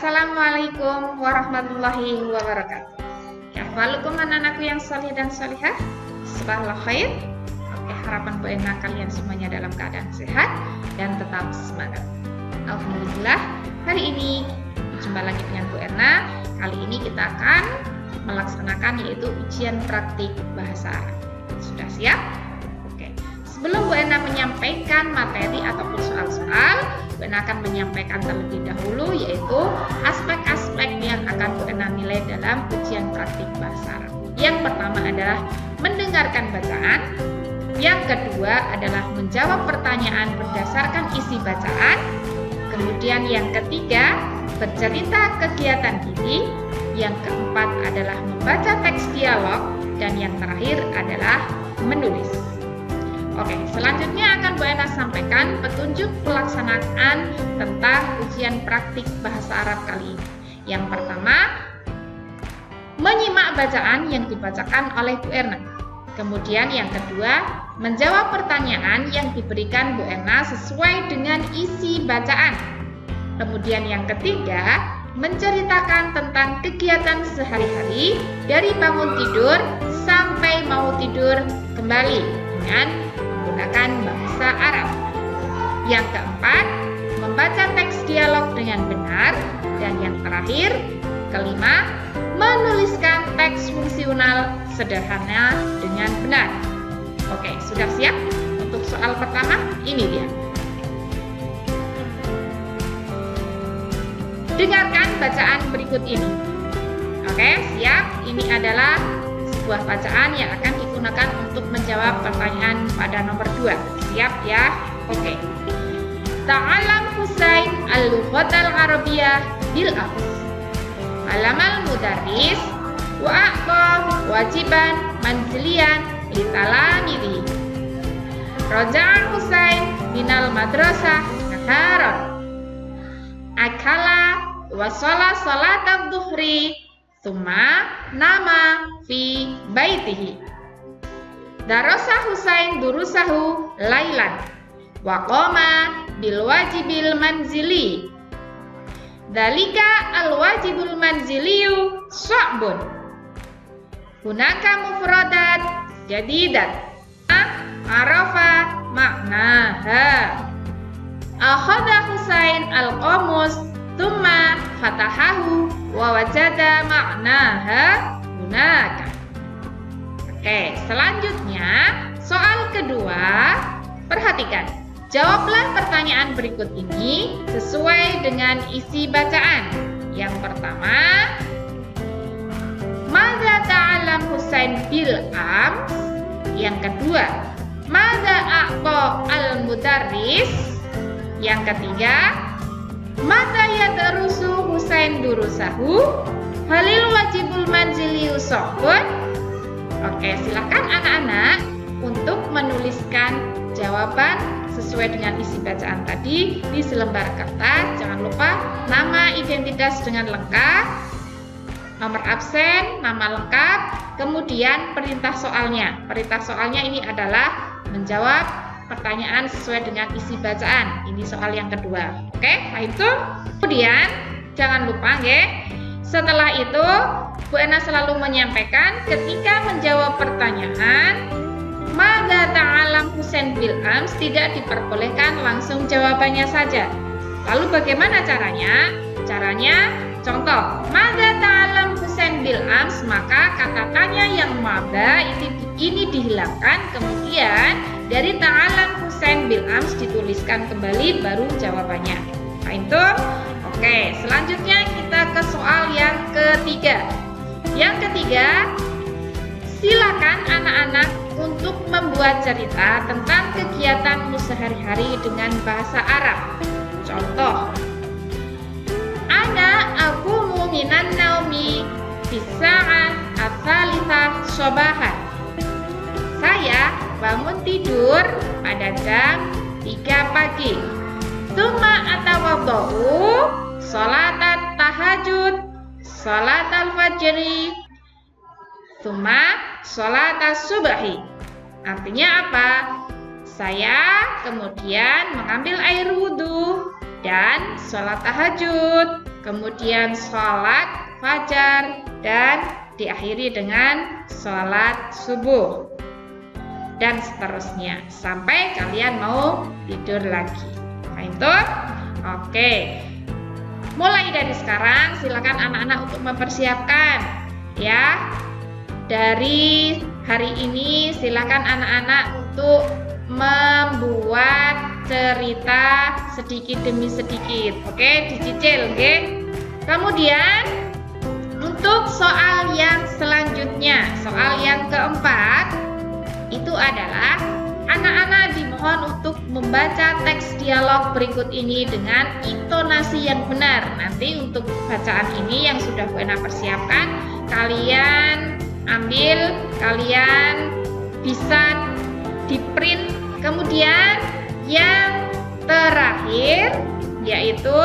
Assalamualaikum warahmatullahi wabarakatuh. Ahwalukum anak-anakku yang salih dan salihah. Subhanallah khair. Oke, harapan Bu Ena kalian semuanya dalam keadaan sehat dan tetap semangat. Alhamdulillah, hari ini jumpa lagi dengan Bu Erna. Kali ini kita akan melaksanakan yaitu ujian praktik bahasa Arab. Sudah siap? Oke. Sebelum Bu Erna menyampaikan materi ataupun soal-soal, Bu Erna akan menyampaikan terlebih dahulu yaitu aspek-aspek yang akan Bu Erna nilai dalam ujian praktik bahasa Arab. Yang pertama adalah mendengarkan bacaan. Yang kedua adalah menjawab pertanyaan berdasarkan isi bacaan. Kemudian yang ketiga, bercerita kegiatan diri. Yang keempat adalah membaca teks dialog. Dan yang terakhir adalah menulis. Oke, selanjutnya akan Bu Ena sampaikan petunjuk pelaksanaan tentang ujian praktik bahasa Arab kali ini. Yang pertama, menyimak bacaan yang dibacakan oleh Bu Erna. Kemudian yang kedua, menjawab pertanyaan yang diberikan Bu Erna sesuai dengan isi bacaan. Kemudian yang ketiga, menceritakan tentang kegiatan sehari-hari dari bangun tidur sampai mau tidur kembali dengan menggunakan bahasa Arab. Yang keempat, membaca teks dialog dengan benar. Dan yang terakhir, kelima, menuliskan teks fungsional sederhana dengan benar. Oke, sudah siap? Untuk soal pertama, ini dia. Dengarkan bacaan berikut ini. Oke, siap? Ini adalah sebuah bacaan yang akan digunakan untuk menjawab pertanyaan pada nomor 2. Siap ya? Oke. Ta'alam Husain al-lughat al-arabiyyah bil ams. Alamal mudarris wa aqam wajiban manzilian li talamidhi. Raja'a Husain minal madrasah naharan. Akala wa salat adh-dhuhri thumma nama fi baitihi. Darasa Husain durusahu lailan wa qama bil wajibil manzili. Dalika al wajibul manziliyu sya'bun. Hunaka mufradat jadidat arafa maknaha. Akhadha Husain al-qamus thumma fatahahu wa wajada maknaha hunaka. Oke, selanjutnya soal kedua. Perhatikan, jawablah pertanyaan berikut ini sesuai dengan isi bacaan. Yang pertama, Madza ta'alam Husain bil ams? Yang kedua, Madza aqqa al-mudarris? Yang ketiga, mata yadrusu Husain durusahu? Halil wajibul manzili usabun? Oke, silakan anak-anak untuk menuliskan jawaban sesuai dengan isi bacaan tadi di selembar kertas. Jangan lupa nama identitas dengan lengkap, nomor absen, nama lengkap, kemudian perintah soalnya. Perintah soalnya ini adalah menjawab pertanyaan sesuai dengan isi bacaan. Ini soal yang kedua. Oke, nah itu. Kemudian jangan lupa ya, setelah itu Bu Ena selalu menyampaikan ketika menjawab pertanyaan Madza ta'alam Husain bil ams, tidak diperbolehkan langsung jawabannya saja. Lalu bagaimana caranya? Caranya contoh, Madza ta'alam Husain bil ams, maka kata tanya yang madza ini dihilangkan, kemudian dari ta'alam Husain bil ams dituliskan kembali baru jawabannya. Nah itu. Oke, selanjutnya kita ke soal yang ketiga. Yang ketiga, silakan anak-anak untuk membuat cerita tentang kegiatanmu sehari-hari dengan bahasa Arab. Contoh, Ana aqumu minan naumi fi sa'ah ats-tsalitsah shabahan. Saya bangun tidur pada jam 3 pagi. Tsumma atawaddu sholatat tahajud, sholatal fajri, tsumma sholatas subhi. Artinya apa? Saya kemudian mengambil air wudhu dan sholat tahajud. kemudian sholat fajar, dan diakhiri dengan sholat subuh. Dan seterusnya sampai kalian mau tidur lagi. Fahim tuh? Oke. Mulai dari sekarang silakan anak-anak untuk mempersiapkan ya. Dari hari ini silakan anak-anak untuk membuat cerita sedikit demi sedikit. Oke, dicicil, oke? Kemudian untuk soal yang selanjutnya, soal yang keempat itu adalah anak-anak dimohon untuk membaca teks dialog berikut ini dengan intonasi yang benar. Nanti untuk bacaan ini yang sudah Bu Ena persiapkan, kalian ambil, kalian bisa di print. Kemudian yang terakhir yaitu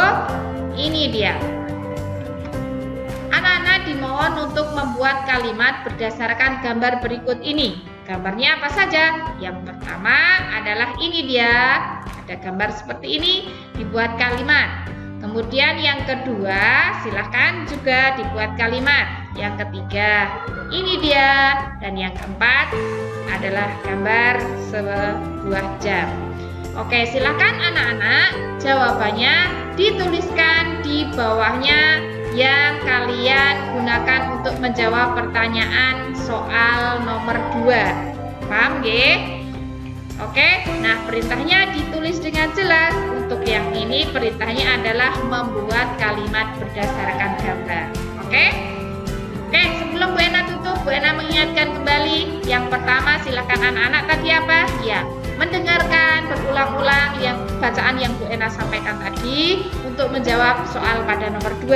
ini dia. Anak-anak dimohon untuk membuat kalimat berdasarkan gambar berikut ini. Gambarnya apa saja? Yang pertama adalah ini dia. Ada gambar seperti ini, dibuat kalimat. Kemudian yang kedua, silahkan juga dibuat kalimat. Yang ketiga, ini dia. Dan yang keempat adalah gambar sebuah jam. Oke, silahkan anak-anak jawabannya dituliskan di bawahnya yang kalian gunakan untuk menjawab pertanyaan soal nomor 2. Paham nggih? Oke, nah perintahnya ditulis dengan jelas. Untuk yang ini perintahnya adalah membuat kalimat berdasarkan gambar. Oke? Oke, sebelum Bu Ena tutup, Bu Ena mengingatkan kembali. Yang pertama, silakan anak-anak tadi apa? Ya, mendengarkan berulang-ulang yang bacaan yang Bu Ena sampaikan tadi untuk menjawab soal pada nomor 2.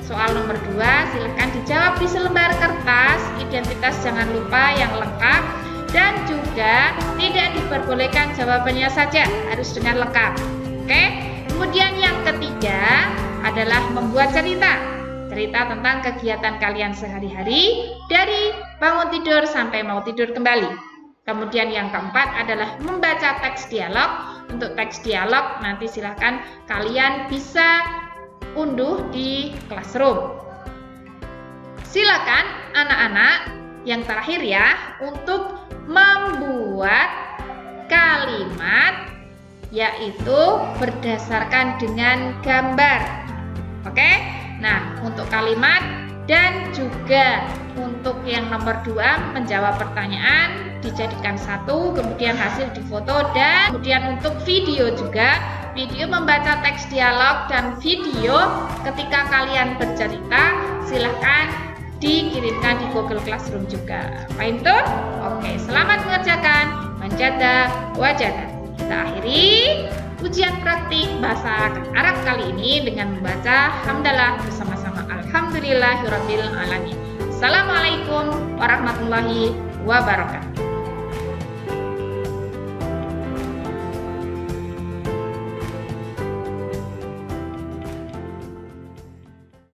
Soal nomor 2 silahkan dijawab di selembar kertas, identitas jangan lupa yang lengkap, dan juga tidak diperbolehkan jawabannya saja, harus dengan lengkap. Oke? Kemudian yang ketiga adalah membuat cerita tentang kegiatan kalian sehari-hari dari bangun tidur sampai mau tidur kembali. Kemudian yang keempat adalah membaca teks dialog. Untuk teks dialog nanti silahkan kalian bisa unduh di Classroom. Silakan anak-anak yang terakhir ya untuk membuat kalimat yaitu berdasarkan dengan gambar. Oke? Nah, untuk kalimat dan juga untuk yang nomor 2 menjawab pertanyaan dijadikan satu, kemudian hasil difoto, dan kemudian untuk video juga, video membaca teks dialog dan video ketika kalian bercerita silahkan dikirimkan di Google Classroom juga. Fahim tuh? Oke, selamat mengerjakan. Manjada wajada. Kita akhiri ujian praktik bahasa Arab kali ini dengan membaca hamdalah bersama-sama. Alhamdulillahirabbil alamin. Assalamualaikum warahmatullahi wabarakatuh.